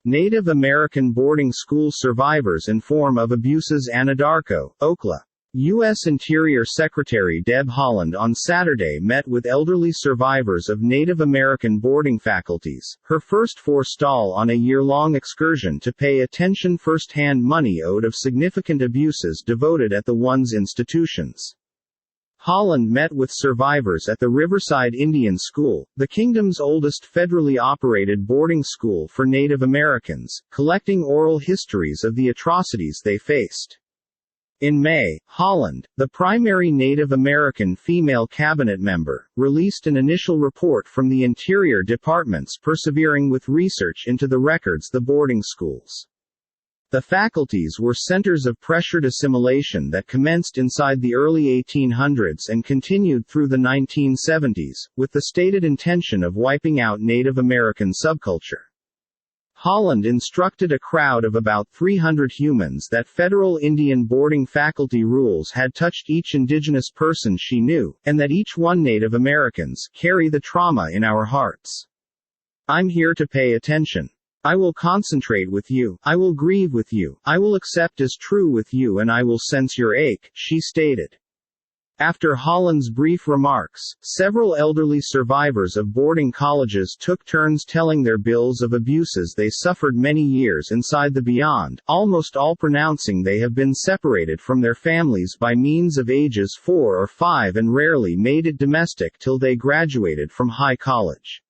Native American boarding school survivors inform of abuses. Anadarko, Oklahoma. U.S. Interior Secretary Deb Haaland on Saturday met with elderly survivors of Native American boarding faculties, her first forestall on a year-long excursion to pay attention first-hand money owed of significant abuses devoted at the one's institutions. Haaland met with survivors at the Riverside Indian School, the kingdom's oldest federally operated boarding school for Native Americans, collecting oral histories of the atrocities they faced. In May, Haaland, the primary Native American female cabinet member, released an initial report from the Interior Department's Persevering with Research into the Records. The boarding schools. The faculties were centers of pressured assimilation that commenced inside the early 1800s and continued through the 1970s, with the stated intention of wiping out Native American subculture. Haaland instructed a crowd of about 300 humans that federal Indian boarding faculty rules had touched each indigenous person she knew, and that each one Native Americans carry the trauma in our hearts. I'm here to pay attention. I will concentrate with you, I will grieve with you, I will accept as true with you, and I will sense your ache, she stated. After Haaland's brief remarks, several elderly survivors of boarding colleges took turns telling their bills of abuses they suffered many years inside the beyond, almost all pronouncing they have been separated from their families by means of ages 4 or 5 and rarely made it domestic till they graduated from high college.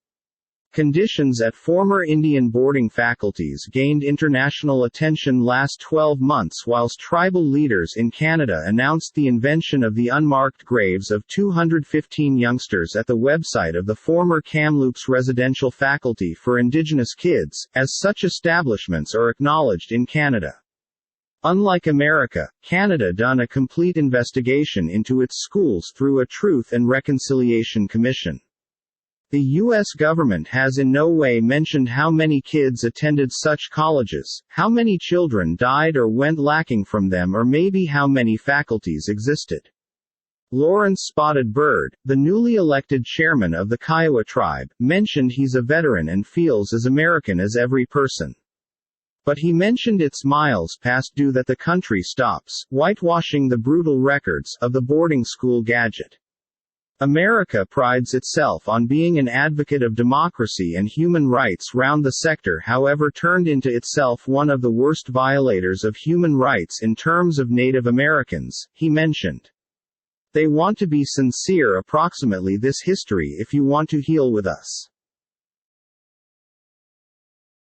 Conditions at former Indian boarding faculties gained international attention last 12 months whilst tribal leaders in Canada announced the invention of the unmarked graves of 215 youngsters at the website of the former Kamloops Residential Faculty for Indigenous Kids, as such establishments are acknowledged in Canada. Unlike America, Canada done a complete investigation into its schools through a Truth and Reconciliation Commission. The U.S. government has in no way mentioned how many kids attended such colleges, how many children died or went lacking from them, or maybe how many faculties existed. Lawrence Spotted Bird, the newly elected chairman of the Kiowa tribe, mentioned he's a veteran and feels as American as every person. But he mentioned it's miles past due that the country stops whitewashing the brutal records of the boarding school gadget. America prides itself on being an advocate of democracy and human rights round the sector, however turned into itself one of the worst violators of human rights in terms of Native Americans, he mentioned. They want to be sincere approximately this history if you want to heal with us.